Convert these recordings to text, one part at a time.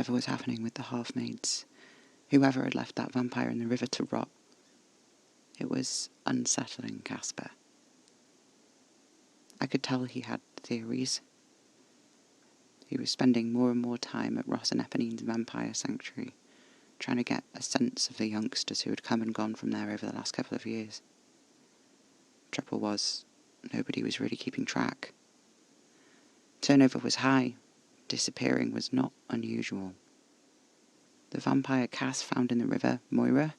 whatever was happening with the half-maids, whoever had left that vampire in the river to rot. It was unsettling Casper. I could tell he had theories. He was spending more and more time at Ross and Eponine's vampire sanctuary, trying to get a sense of the youngsters who had come and gone from there over the last couple of years. Trouble was, nobody was really keeping track. Turnover was high. Disappearing was not unusual. The vampire Cass found in the river, Moira,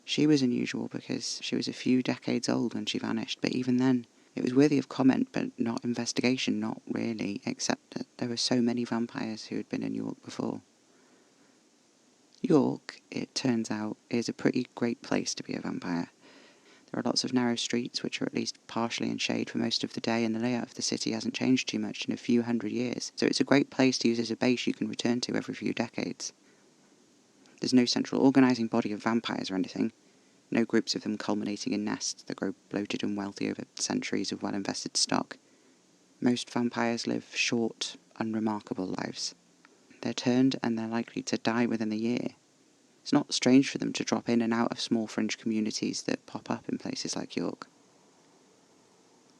she was unusual because she was a few decades old when she vanished, but even then, it was worthy of comment but not investigation, not really, except that there were so many vampires who had been in York before. York, it turns out, is a pretty great place to be a vampire. There are lots of narrow streets which are at least partially in shade for most of the day, and the layout of the city hasn't changed too much in a few hundred years, so it's a great place to use as a base you can return to every few decades. There's no central organising body of vampires or anything, no groups of them culminating in nests that grow bloated and wealthy over centuries of well-invested stock. Most vampires live short, unremarkable lives. They're turned and they're likely to die within a year. It's not strange for them to drop in and out of small fringe communities that pop up in places like York.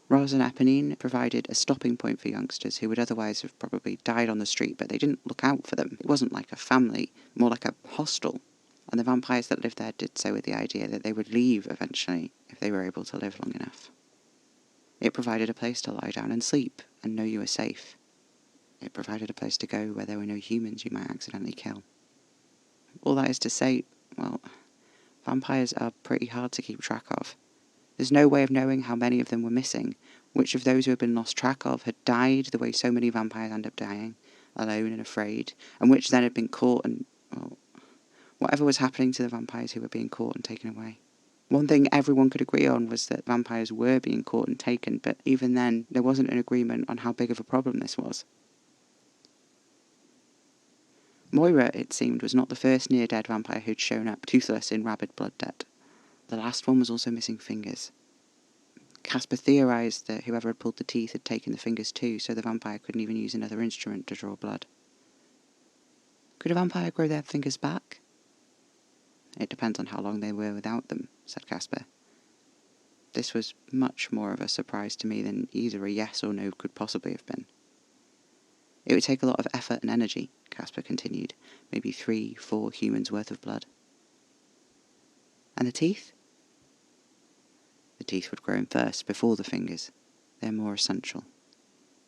Roz and Eponine provided a stopping point for youngsters who would otherwise have probably died on the street, but they didn't look out for them. It wasn't like a family, more like a hostel, and the vampires that lived there did so with the idea that they would leave eventually if they were able to live long enough. It provided a place to lie down and sleep and know you were safe. It provided a place to go where there were no humans you might accidentally kill. All that is to say, well, vampires are pretty hard to keep track of. There's no way of knowing how many of them were missing, which of those who had been lost track of had died the way so many vampires end up dying, alone and afraid, and which then had been caught and, well, whatever was happening to the vampires who were being caught and taken away. One thing everyone could agree on was that vampires were being caught and taken, but even then, there wasn't an agreement on how big of a problem this was. Moira, it seemed, was not the first near-dead vampire who'd shown up toothless in rabid blood debt. The last one was also missing fingers. Casper theorised that whoever had pulled the teeth had taken the fingers too, so the vampire couldn't even use another instrument to draw blood. Could a vampire grow their fingers back? It depends on how long they were without them, said Casper. This was much more of a surprise to me than either a yes or no could possibly have been. It would take a lot of effort and energy, Casper continued, maybe 3-4 humans' worth of blood. And the teeth? The teeth would grow in first, before the fingers. They're more essential.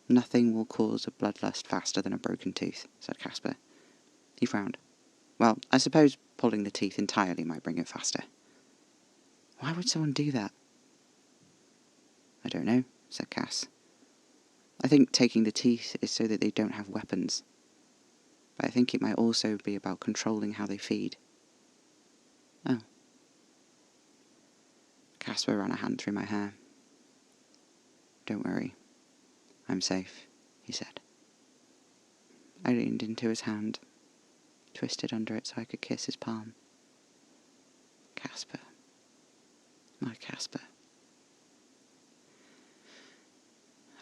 Nothing will cause a bloodlust faster than a broken tooth, said Casper. He frowned. Well, I suppose pulling the teeth entirely might bring it faster. Why would someone do that? I don't know, said Cass. I think taking the teeth is so that they don't have weapons. But I think it might also be about controlling how they feed. Oh. Casper ran a hand through my hair. Don't worry. I'm safe, he said. I leaned into his hand, twisted under it so I could kiss his palm. Casper. My Casper.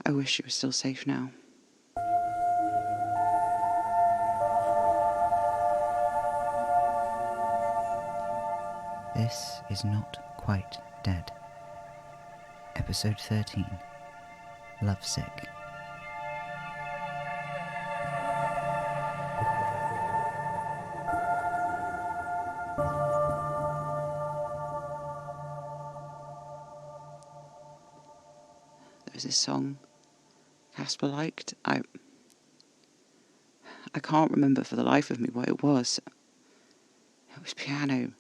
I wish you were still safe now. This is Not Quite Dead. Episode 13. Lovesick. There was this song Casper liked. I can't remember for the life of me what it was. It was piano.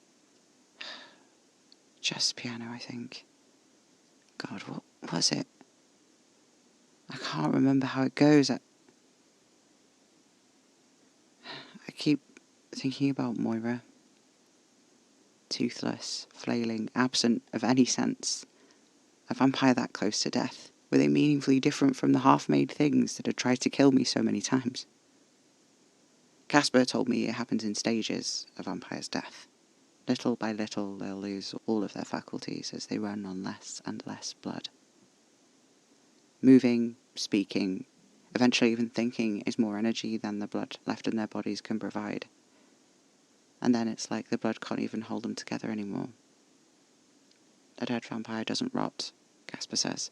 Just piano, I think. God, what was it? I can't remember how it goes. I keep thinking about Moira. Toothless, flailing, absent of any sense. A vampire that close to death. Were they meaningfully different from the half-made things that had tried to kill me so many times? Casper told me it happens in stages, a vampire's death. Little by little, they'll lose all of their faculties as they run on less and less blood. Moving, speaking, eventually even thinking is more energy than the blood left in their bodies can provide. And then it's like the blood can't even hold them together anymore. A dead vampire doesn't rot, Casper says.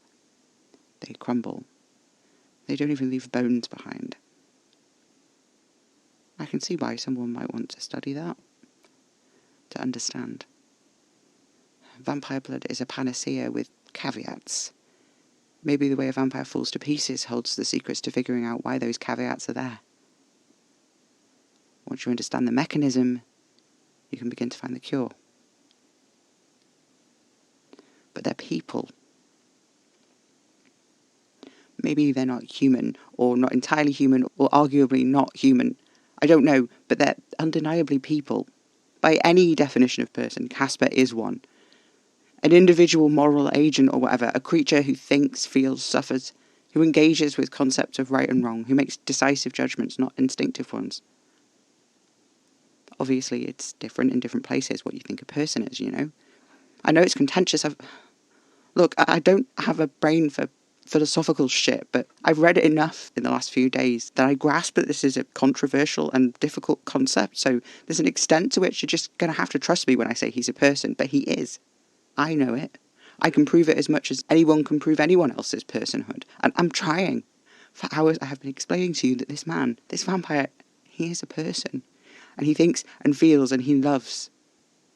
They crumble. They don't even leave bones behind. I can see why someone might want to study that, to understand. Vampire blood is a panacea with caveats. Maybe the way a vampire falls to pieces holds the secrets to figuring out why those caveats are there. Once you understand the mechanism, you can begin to find the cure. But they're people. Maybe they're not human, or not entirely human, or arguably not human. I don't know, but they're undeniably people. By any definition of person, Casper is one. An individual moral agent or whatever, a creature who thinks, feels, suffers, who engages with concepts of right and wrong, who makes decisive judgments, not instinctive ones. Obviously, it's different in different places what you think a person is, you know? I know it's contentious. Look, I don't have a brain for philosophical shit, but I've read it enough in the last few days that I grasp that this is a controversial and difficult concept, so there's an extent to which you're just going to have to trust me when I say he's a person, but he is. I know it. I can prove it as much as anyone can prove anyone else's personhood, and I'm trying. For hours I have been explaining to you that this man, this vampire, he is a person, and he thinks and feels and he loves.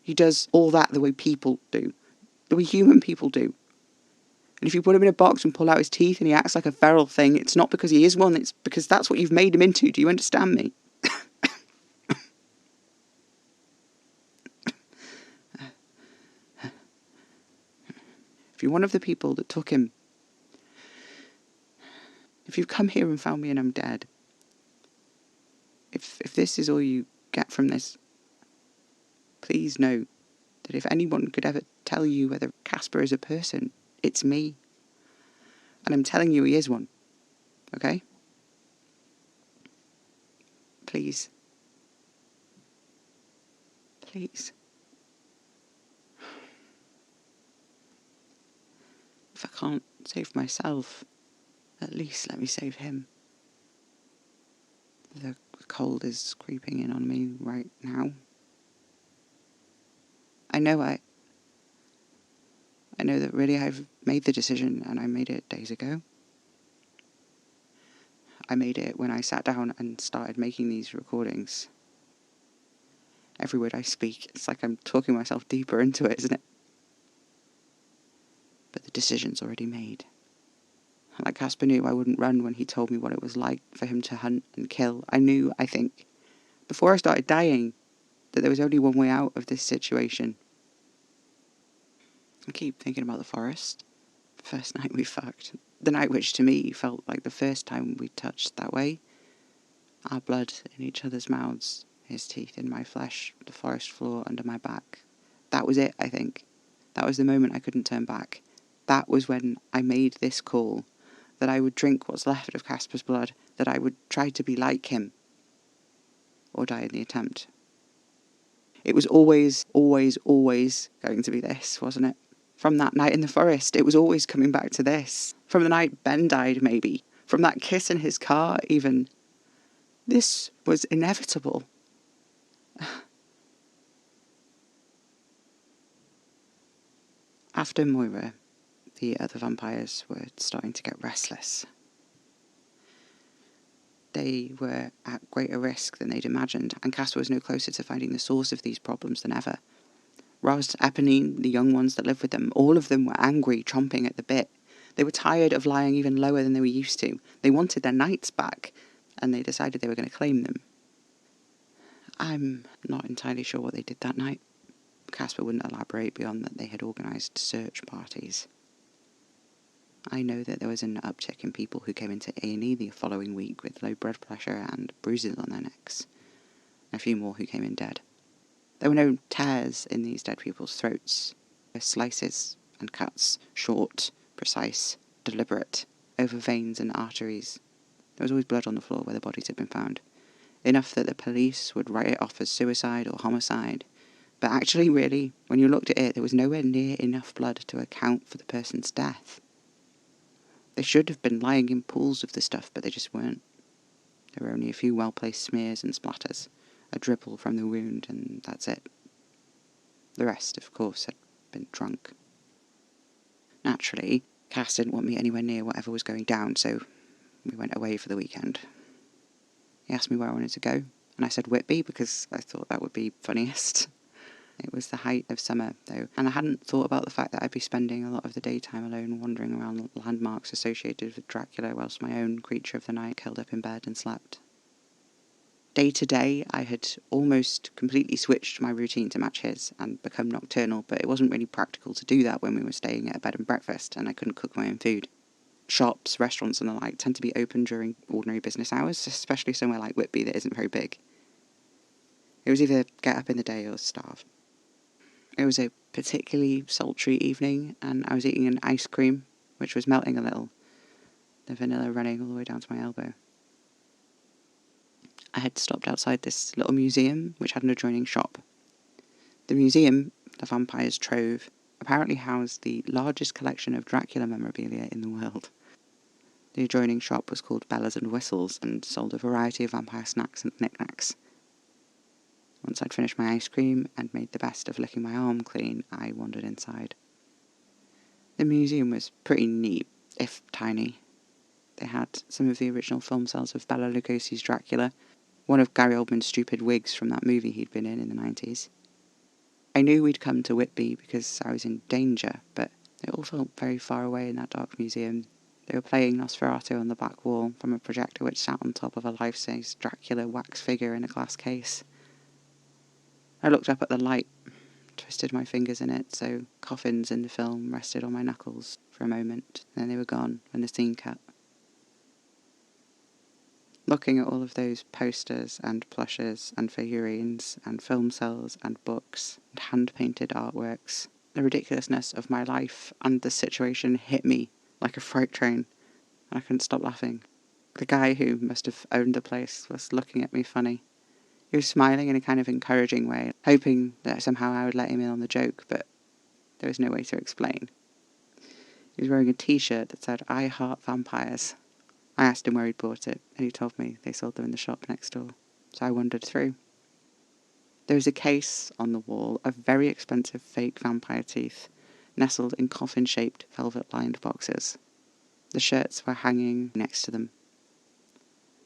He does all that the way people do, the way human people do. And if you put him in a box and pull out his teeth and he acts like a feral thing, it's not because he is one, it's because that's what you've made him into. Do you understand me? If you're one of the people that took him, if you've come here and found me and I'm dead, if this is all you get from this, please know that if anyone could ever tell you whether Casper is a person, it's me. And I'm telling you he is one. Okay? Please. Please. If I can't save myself, at least let me save him. The cold is creeping in on me right now. I know that really I've made the decision, and I made it days ago. I made it when I sat down and started making these recordings. Every word I speak, it's like I'm talking myself deeper into it, isn't it? But the decision's already made. Like Casper knew I wouldn't run when he told me what it was like for him to hunt and kill. I knew, I think, before I started dying, that there was only one way out of this situation. I keep thinking about the forest. The first night we fucked. The night which to me felt like the first time we touched that way. Our blood in each other's mouths, his teeth in my flesh, the forest floor under my back. That was it, I think. That was the moment I couldn't turn back. That was when I made this call, that I would drink what's left of Casper's blood, that I would try to be like him, or die in the attempt. It was always, always, always going to be this, wasn't it? From that night in the forest, it was always coming back to this. From the night Ben died, maybe. From that kiss in his car, even. This was inevitable. After Moira, the other vampires were starting to get restless. They were at greater risk than they'd imagined, and Casper was no closer to finding the source of these problems than ever. Roz, Eponine, the young ones that lived with them, all of them were angry, chomping at the bit. They were tired of lying even lower than they were used to. They wanted their nights back, and they decided they were going to claim them. I'm not entirely sure what they did that night. Casper wouldn't elaborate beyond that they had organised search parties. I know that there was an uptick in people who came into A&E the following week with low blood pressure and bruises on their necks. A few more who came in dead. There were no tears in these dead people's throats. There were slices and cuts, short, precise, deliberate, over veins and arteries. There was always blood on the floor where the bodies had been found. Enough that the police would write it off as suicide or homicide. But actually, really, when you looked at it, there was nowhere near enough blood to account for the person's death. They should have been lying in pools of the stuff, but they just weren't. There were only a few well-placed smears and splatters, a dribble from the wound, and that's it. The rest, of course, had been drunk. Naturally, Cass didn't want me anywhere near whatever was going down, so we went away for the weekend. He asked me where I wanted to go, and I said Whitby because I thought that would be funniest. It was the height of summer, though, and I hadn't thought about the fact that I'd be spending a lot of the daytime alone wandering around landmarks associated with Dracula whilst my own creature of the night curled up in bed and slept. Day to day, I had almost completely switched my routine to match his and become nocturnal, but it wasn't really practical to do that when we were staying at a bed and breakfast and I couldn't cook my own food. Shops, restaurants and the like tend to be open during ordinary business hours, especially somewhere like Whitby that isn't very big. It was either get up in the day or starve. It was a particularly sultry evening, and I was eating an ice cream, which was melting a little, the vanilla running all the way down to my elbow. I had stopped outside this little museum, which had an adjoining shop. The museum, the Vampire's Trove, apparently housed the largest collection of Dracula memorabilia in the world. The adjoining shop was called Bellas and Whistles, and sold a variety of vampire snacks and knickknacks. Once I'd finished my ice cream and made the best of licking my arm clean, I wandered inside. The museum was pretty neat, if tiny. They had some of the original film cells of Bela Lugosi's Dracula, one of Gary Oldman's stupid wigs from that movie he'd been in the 90s. I knew we'd come to Whitby because I was in danger, but it all felt very far away in that dark museum. They were playing Nosferatu on the back wall from a projector which sat on top of a life-size Dracula wax figure in a glass case. I looked up at the light, twisted my fingers in it so coffins in the film rested on my knuckles for a moment, and then they were gone when the scene cut. Looking at all of those posters and plushes and figurines and film cells and books and hand-painted artworks, the ridiculousness of my life and the situation hit me like a freight train, and I couldn't stop laughing. The guy who must have owned the place was looking at me funny. He was smiling in a kind of encouraging way, hoping that somehow I would let him in on the joke, but there was no way to explain. He was wearing a t-shirt that said, "I heart vampires." I asked him where he'd bought it, and he told me they sold them in the shop next door, so I wandered through. There was a case on the wall of very expensive fake vampire teeth, nestled in coffin-shaped, velvet-lined boxes. The shirts were hanging next to them.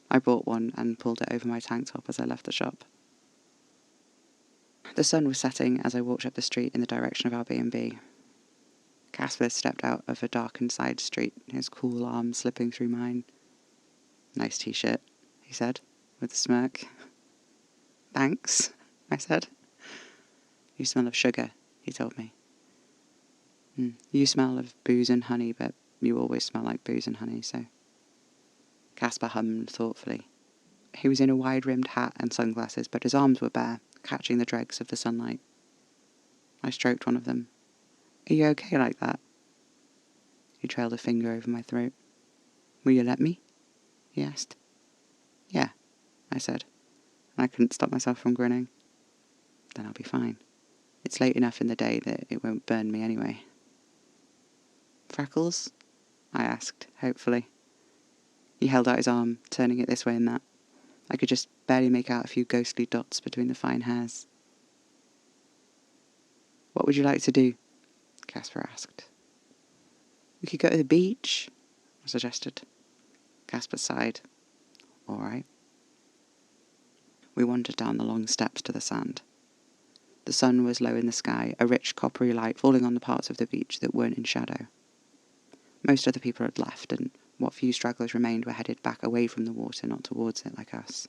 I bought one and pulled it over my tank top as I left the shop. The sun was setting as I walked up the street in the direction of our B&B. Casper stepped out of a darkened side street, his cool arm slipping through mine. "Nice t-shirt," he said, with a smirk. "Thanks," I said. "You smell of sugar," he told me. "You smell of booze and honey, but you always smell like booze and honey, so..." Casper hummed thoughtfully. He was in a wide-rimmed hat and sunglasses, but his arms were bare, catching the dregs of the sunlight. I stroked one of them. "Are you okay like that?" He trailed a finger over my throat. "Will you let me?" he asked. "Yeah," I said, and I couldn't stop myself from grinning. "Then I'll be fine. It's late enough in the day that it won't burn me anyway." "Freckles?" I asked, hopefully. He held out his arm, turning it this way and that. I could just barely make out a few ghostly dots between the fine hairs. "What would you like to do?" Casper asked. "We could go to the beach," I suggested. Casper sighed. "All right." We wandered down the long steps to the sand. The sun was low in the sky, a rich coppery light falling on the parts of the beach that weren't in shadow. Most other people had left, and what few stragglers remained were headed back away from the water, not towards it like us.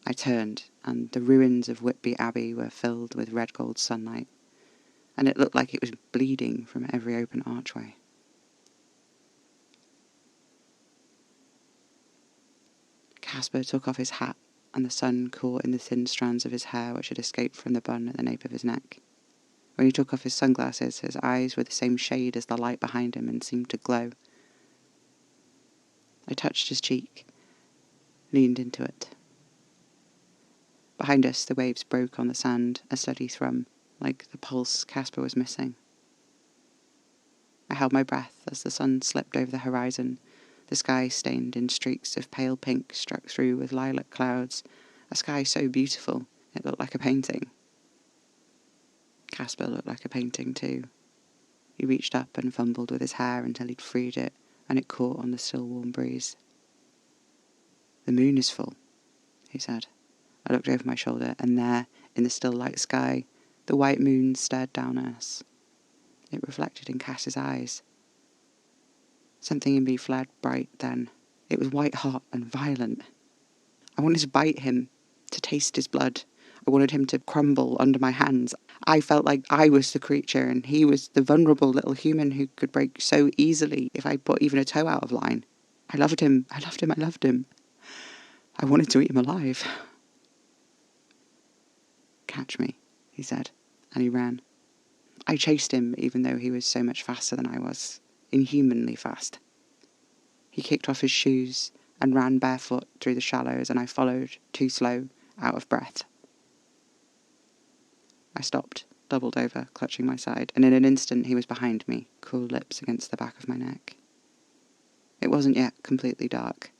I turned, and the ruins of Whitby Abbey were filled with red-gold sunlight, and it looked like it was bleeding from every open archway. Casper took off his hat, and the sun caught in the thin strands of his hair which had escaped from the bun at the nape of his neck. When he took off his sunglasses, his eyes were the same shade as the light behind him and seemed to glow. I touched his cheek, leaned into it. Behind us, the waves broke on the sand, a steady thrum, like the pulse Casper was missing. I held my breath as the sun slipped over the horizon, The sky stained in streaks of pale pink struck through with lilac clouds, a sky so beautiful it looked like a painting. Casper looked like a painting too. He reached up and fumbled with his hair until he'd freed it, and it caught on the still warm breeze. "The moon is full," he said. I looked over my shoulder, and there, in the still light sky, the white moon stared down at us. It reflected in Cass's eyes. Something in me flared bright then. It was white-hot and violent. I wanted to bite him, to taste his blood. I wanted him to crumble under my hands. I felt like I was the creature and he was the vulnerable little human who could break so easily if I put even a toe out of line. I loved him. I loved him. I loved him. I wanted to eat him alive. "Catch me," he said, and he ran. I chased him even though he was so much faster than I was, inhumanly fast. He kicked off his shoes and ran barefoot through the shallows, and I followed, too slow, out of breath. I stopped, doubled over, clutching my side, and in an instant he was behind me, cool lips against the back of my neck. It wasn't yet completely dark.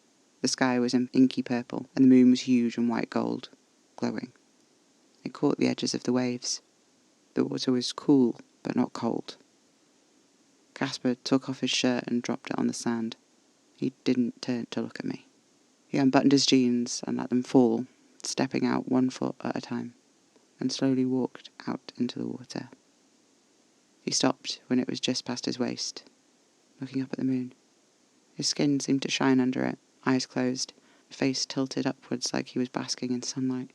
The sky was an inky purple, and the moon was huge and white gold, glowing. It caught the edges of the waves. The water was cool, but not cold. Casper took off his shirt and dropped it on the sand. He didn't turn to look at me. He unbuttoned his jeans and let them fall, stepping out 1 foot at a time, and slowly walked out into the water. He stopped when it was just past his waist, looking up at the moon. His skin seemed to shine under it, eyes closed, face tilted upwards like he was basking in sunlight.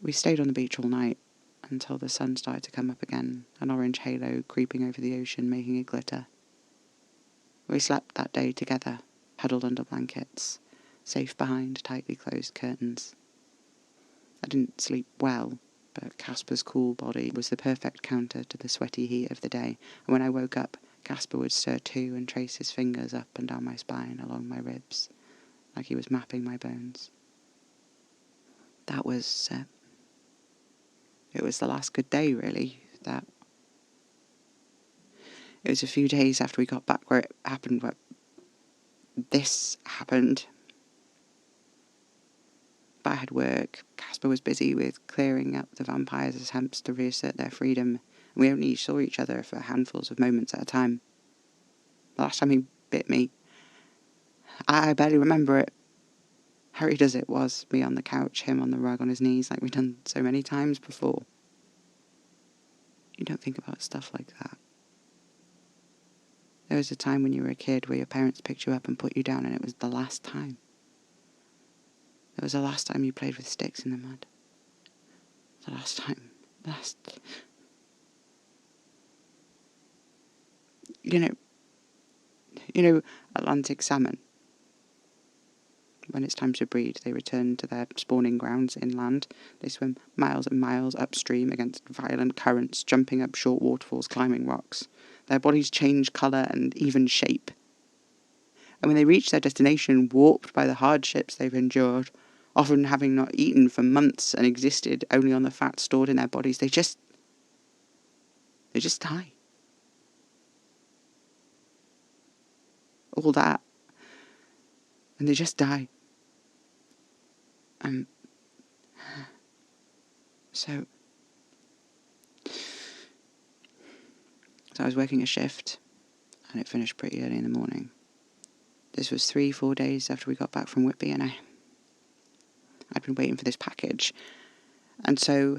We stayed on the beach all night, until the sun started to come up again, an orange halo creeping over the ocean, making it glitter. We slept that day together, huddled under blankets, safe behind tightly closed curtains. I didn't sleep well, but Casper's cool body was the perfect counter to the sweaty heat of the day, and when I woke up, Casper would stir too and trace his fingers up and down my spine along my ribs, like he was mapping my bones. That was, it was the last good day, really. It was a few days after we got back where it happened, where this happened. But I had work. Casper was busy with clearing up the vampires' attempts to reassert their freedom, and we only saw each other for handfuls of moments at a time. The last time he bit me, I barely remember it. Hurried as it was, me on the couch, him on the rug on his knees, like we'd done so many times before. You don't think about stuff like that. There was a time when you were a kid where your parents picked you up and put you down, and it was the last time. It was the last time you played with sticks in the mud. The last time. You know, Atlantic salmon. When it's time to breed, they return to their spawning grounds inland. They swim miles and miles upstream against violent currents, jumping up short waterfalls, climbing rocks. Their bodies change colour and even shape. And when they reach their destination, warped by the hardships they've endured, often having not eaten for months and existed only on the fat stored in their bodies, they just die. All that. And they just die. So I was working a shift, and it finished pretty early in the morning. This was 3-4 days after we got back from Whitby, and I'd been waiting for this package. And so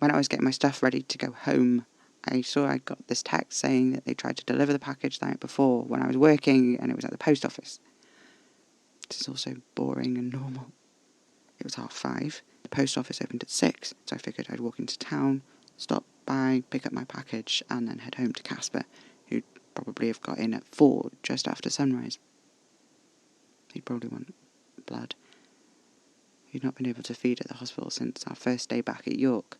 when I was getting my stuff ready to go home, I saw I got this text saying that they tried to deliver the package the night before when I was working, and it was at the post office. This is also boring and normal. It was 5:30. The post office opened at 6, so I figured I'd walk into town, stop by, pick up my package, and then head home to Casper, who'd probably have got in at 4, just after sunrise. He'd probably want blood. He'd not been able to feed at the hospital since our first day back at York.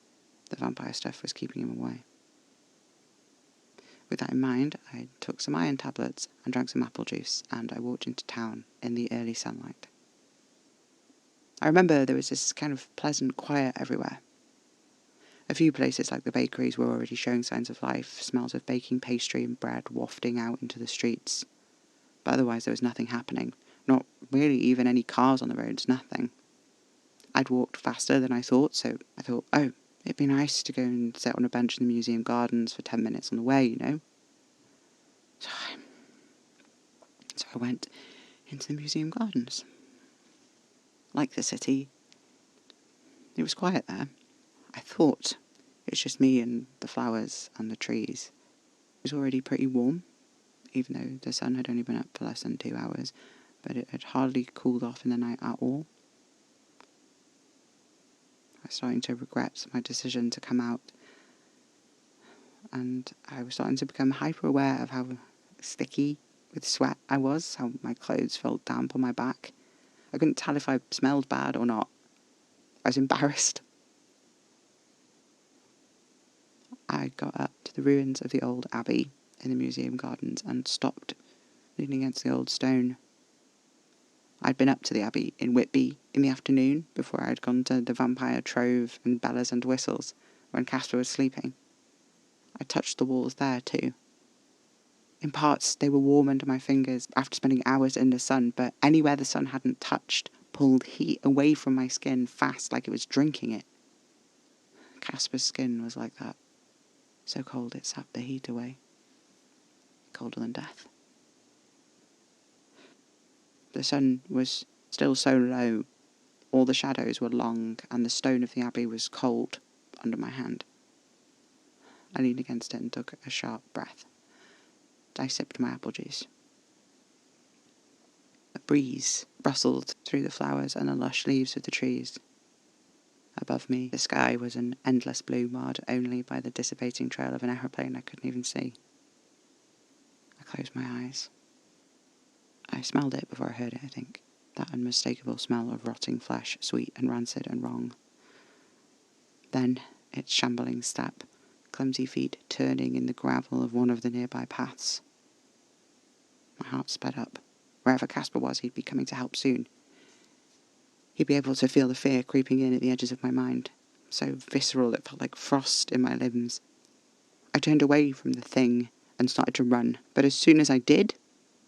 The vampire stuff was keeping him away. With that in mind, I took some iron tablets and drank some apple juice, and I walked into town in the early sunlight. I remember there was this kind of pleasant quiet everywhere. A few places like the bakeries were already showing signs of life, smells of baking pastry and bread wafting out into the streets. but otherwise there was nothing happening. Not really even any cars on the roads, nothing. I'd walked faster than I thought, so I thought, oh, it'd be nice to go and sit on a bench in the museum gardens for 10 minutes on the way, you know? So I went into the museum gardens. Like the city, it was quiet there. I thought it was just me and the flowers and the trees. It was already pretty warm, even though the sun had only been up for less than 2 hours, but it had hardly cooled off in the night at all. I was starting to regret my decision to come out, and I was starting to become hyper aware of how sticky with sweat I was, how my clothes felt damp on my back. I couldn't tell if I smelled bad or not. I was embarrassed. I got up to the ruins of the old abbey in the museum gardens and stopped, leaning against the old stone. I'd been up to the abbey in Whitby in the afternoon before I'd gone to the Vampire Trove and Bellas and Whistles when Casper was sleeping. I touched the walls there too. In parts they were warm under my fingers after spending hours in the sun, but anywhere the sun hadn't touched pulled heat away from my skin fast, like it was drinking it. Casper's skin was like that, so cold it sapped the heat away. Colder than death. The sun was still so low, all the shadows were long, and the stone of the abbey was cold under my hand. I leaned against it and took a sharp breath. I sipped my apple juice. A breeze rustled through the flowers and the lush leaves of the trees. Above me, the sky was an endless blue, marred only by the dissipating trail of an aeroplane I couldn't even see. I closed my eyes. I smelled it before I heard it, I think. That unmistakable smell of rotting flesh, sweet and rancid and wrong. Then, its shambling step, clumsy feet turning in the gravel of one of the nearby paths. My heart sped up. Wherever Casper was, he'd be coming to help soon. He'd be able to feel the fear creeping in at the edges of my mind, so visceral it felt like frost in my limbs. I turned away from the thing and started to run, but as soon as I did,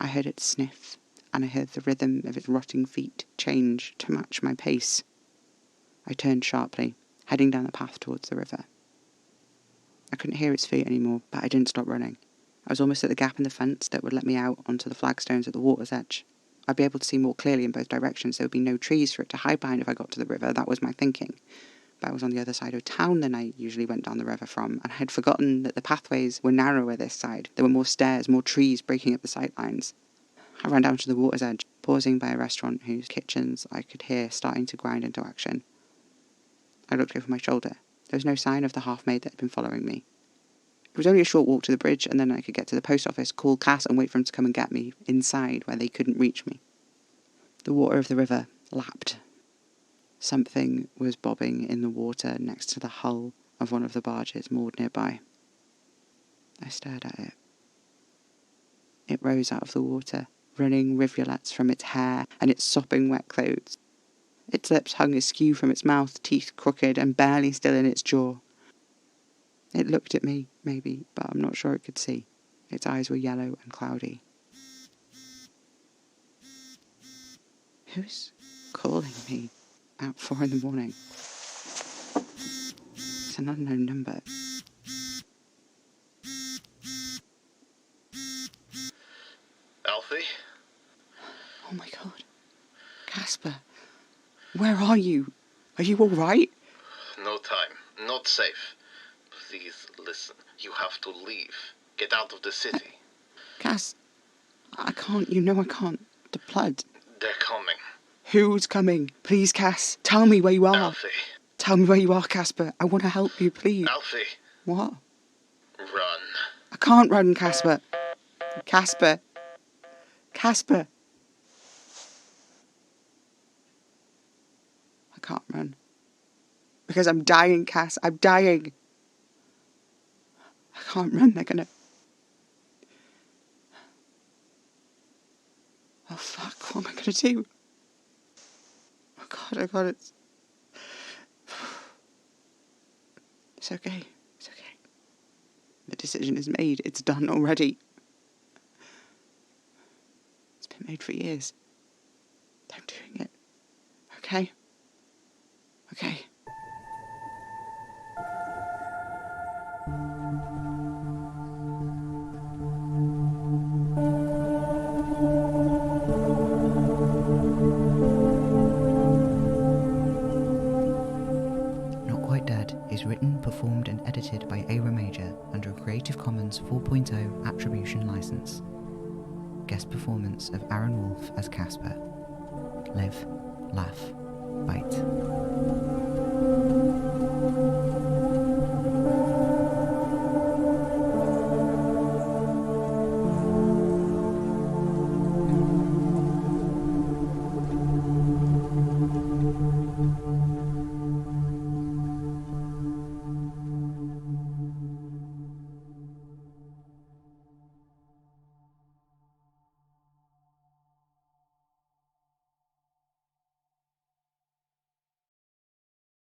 I heard it sniff, and I heard the rhythm of its rotting feet change to match my pace. I turned sharply, heading down the path towards the river. I couldn't hear its feet anymore, but I didn't stop running. I was almost at the gap in the fence that would let me out onto the flagstones at the water's edge. I'd be able to see more clearly in both directions. There would be no trees for it to hide behind if I got to the river. That was my thinking. But I was on the other side of town than I usually went down the river from, and I had forgotten that the pathways were narrower this side. There were more stairs, more trees breaking up the sightlines. I ran down to the water's edge, pausing by a restaurant whose kitchens I could hear starting to grind into action. I looked over my shoulder. There was no sign of the half-maid that had been following me. It was only a short walk to the bridge, and then I could get to the post office, call Cass and wait for him to come and get me inside where they couldn't reach me. The water of the river lapped. Something was bobbing in the water next to the hull of one of the barges moored nearby. I stared at it. It rose out of the water, running rivulets from its hair and its sopping wet clothes. Its lips hung askew from its mouth, teeth crooked and barely still in its jaw. It looked at me, maybe, but I'm not sure it could see. Its eyes were yellow and cloudy. Who's calling me at 4 a.m? It's an unknown number. Alfie? Oh my god. Casper, where are you? Are you all right? No time. Not safe. Please listen. You have to leave. Get out of the city. Cass, I can't. You know I can't. The blood. They're coming. Who's coming? Please, Cass, tell me where you are. Alfie. Tell me where you are, Casper. I want to help you, please. Alfie. What? Run. I can't run, Casper. Casper. Casper. I can't run. Because I'm dying, Cass. I'm dying. I can't run. They're gonna... Oh, fuck. What am I gonna do? Oh, God, it's... It's okay. It's okay. The decision is made. It's done already. made for years. I'm doing it. Okay? Okay. Not Quite Dead is written, performed and edited by Ira Major under a Creative Commons 4.0 Attribution License. Guest performance of Aaron Wolf as Casper. Live, laugh, bite.